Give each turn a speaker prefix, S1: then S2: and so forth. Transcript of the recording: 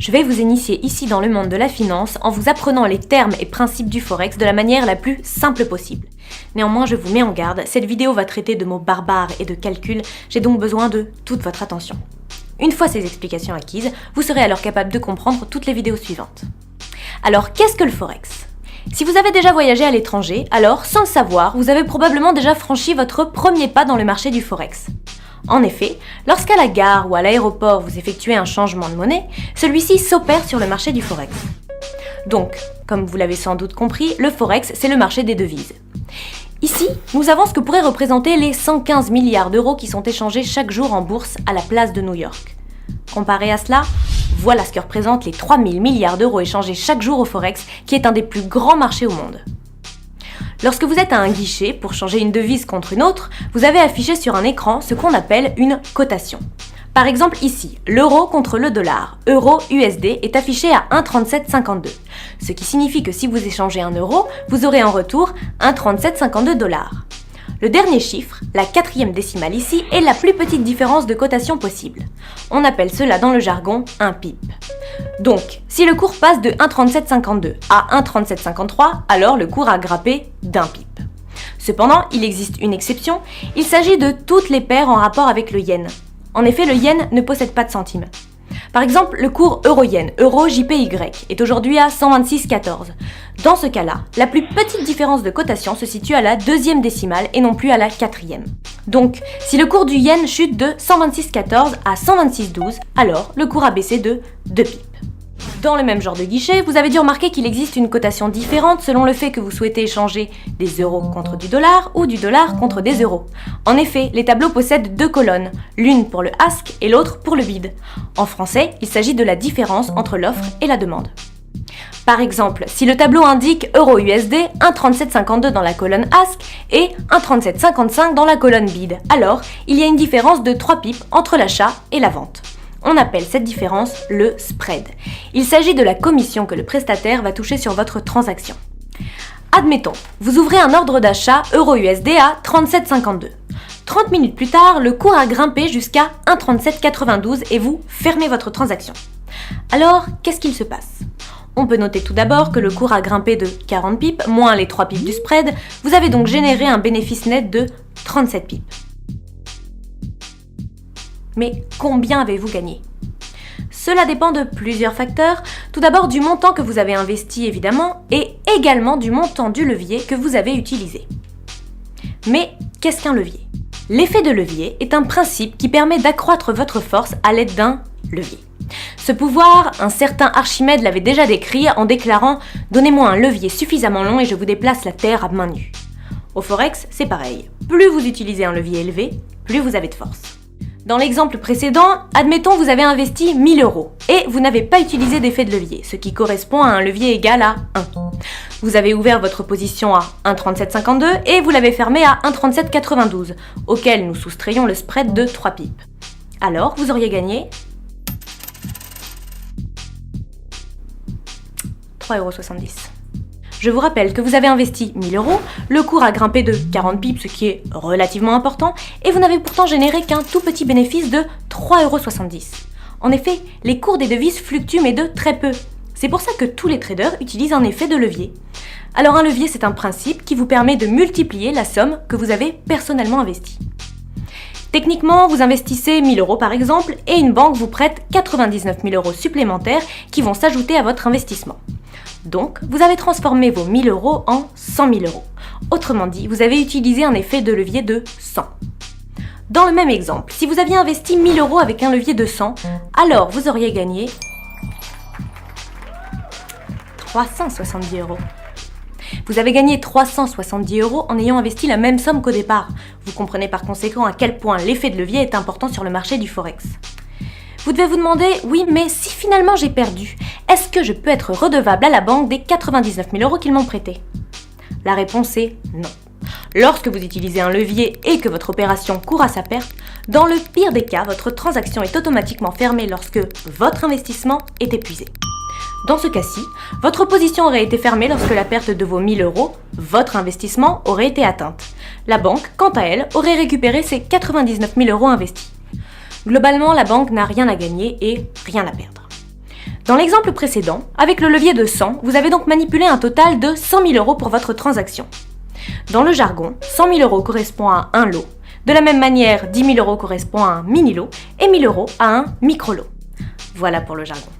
S1: Je vais vous initier ici dans le monde de la finance en vous apprenant les termes et principes du Forex de la manière la plus simple possible. Néanmoins, je vous mets en garde, cette vidéo va traiter de mots barbares et de calculs, j'ai donc besoin de toute votre attention. Une fois ces explications acquises, vous serez alors capable de comprendre toutes les vidéos suivantes. Alors, qu'est-ce que le Forex ? Si vous avez déjà voyagé à l'étranger, alors, sans le savoir, vous avez probablement déjà franchi votre premier pas dans le marché du Forex. En effet, lorsqu'à la gare ou à l'aéroport vous effectuez un changement de monnaie, celui-ci s'opère sur le marché du Forex. Donc, comme vous l'avez sans doute compris, le Forex, c'est le marché des devises. Ici, nous avons ce que pourraient représenter les 115 milliards d'euros qui sont échangés chaque jour en bourse à la place de New York. Comparé à cela, voilà ce que représentent les 3000 milliards d'euros échangés chaque jour au Forex, qui est un des plus grands marchés au monde. Lorsque vous êtes à un guichet pour changer une devise contre une autre, vous avez affiché sur un écran ce qu'on appelle une cotation. Par exemple ici, l'euro contre le dollar, euro-USD, est affiché à 1,3752, ce qui signifie que si vous échangez un euro, vous aurez en retour 1,3752 dollars. Le dernier chiffre, la 4e décimale ici, est la plus petite différence de cotation possible. On appelle cela dans le jargon un pip. Donc, si le cours passe de 1,3752 à 1,3753, alors le cours a grimpé d'un pip. Cependant, il existe une exception, il s'agit de toutes les paires en rapport avec le yen. En effet, le yen ne possède pas de centimes. Par exemple, le cours euro-yen, euro-JPY, est aujourd'hui à 126,14. Dans ce cas-là, la plus petite différence de cotation se situe à la 2e décimale et non plus à la 4e. Donc, si le cours du yen chute de 126,14 à 126,12, alors le cours a baissé de 2 pips. Dans le même genre de guichet, vous avez dû remarquer qu'il existe une cotation différente selon le fait que vous souhaitez échanger des euros contre du dollar ou du dollar contre des euros. En effet, les tableaux possèdent 2 colonnes, l'une pour le ask et l'autre pour le bid. En français, il s'agit de la différence entre l'offre et la demande. Par exemple, si le tableau indique euro-USD 1,3752 dans la colonne ask et 1,3755 dans la colonne bid, alors il y a une différence de 3 pips entre l'achat et la vente. On appelle cette différence le spread. Il s'agit de la commission que le prestataire va toucher sur votre transaction. Admettons, vous ouvrez un ordre d'achat euro-USD à 37,52. 30 minutes plus tard, le cours a grimpé jusqu'à 1,3792 et vous fermez votre transaction. Alors, qu'est-ce qu'il se passe ? On peut noter tout d'abord que le cours a grimpé de 40 pips, moins les 3 pips du spread, vous avez donc généré un bénéfice net de 37 pips. Mais combien avez-vous gagné ? Cela dépend de plusieurs facteurs, tout d'abord du montant que vous avez investi évidemment, et également du montant du levier que vous avez utilisé. Mais qu'est-ce qu'un levier ? L'effet de levier est un principe qui permet d'accroître votre force à l'aide d'un levier. Ce pouvoir, un certain Archimède l'avait déjà décrit en déclarant « Donnez-moi un levier suffisamment long et je vous déplace la terre à main nue ». Au Forex, c'est pareil. Plus vous utilisez un levier élevé, plus vous avez de force. Dans l'exemple précédent, admettons vous avez investi 1000 euros et vous n'avez pas utilisé d'effet de levier, ce qui correspond à un levier égal à 1. Vous avez ouvert votre position à 1,3752 et vous l'avez fermée à 1,3792, auquel nous soustrayons le spread de 3 pips. Alors, vous auriez gagné 3,70 €. Je vous rappelle que vous avez investi 1000 euros, le cours a grimpé de 40 pips, ce qui est relativement important, et vous n'avez pourtant généré qu'un tout petit bénéfice de 3,70 €. En effet, les cours des devises fluctuent mais de très peu. C'est pour ça que tous les traders utilisent un effet de levier. Alors un levier, c'est un principe qui vous permet de multiplier la somme que vous avez personnellement investie. Techniquement, vous investissez 1000 euros par exemple, et une banque vous prête 99 000 euros supplémentaires qui vont s'ajouter à votre investissement. Donc, vous avez transformé vos 1000 euros en 100 000 euros. Autrement dit, vous avez utilisé un effet de levier de 100. Dans le même exemple, si vous aviez investi 1000 euros avec un levier de 100, alors vous auriez gagné 370 €. Vous avez gagné 370 € en ayant investi la même somme qu'au départ. Vous comprenez par conséquent à quel point l'effet de levier est important sur le marché du Forex. Vous devez vous demander, oui, mais si finalement j'ai perdu, est-ce que je peux être redevable à la banque des 99 000 euros qu'ils m'ont prêtés ? La réponse est non. Lorsque vous utilisez un levier et que votre opération court à sa perte, dans le pire des cas, votre transaction est automatiquement fermée lorsque votre investissement est épuisé. Dans ce cas-ci, votre position aurait été fermée lorsque la perte de vos 1000 euros, votre investissement, aurait été atteinte. La banque, quant à elle, aurait récupéré ses 99 000 euros investis. Globalement, la banque n'a rien à gagner et rien à perdre. Dans l'exemple précédent, avec le levier de 100, vous avez donc manipulé un total de 100 000 € pour votre transaction. Dans le jargon, 100 000 € correspond à un lot. De la même manière, 10 000 € correspond à un mini-lot et 1 000 € à un micro-lot. Voilà pour le jargon.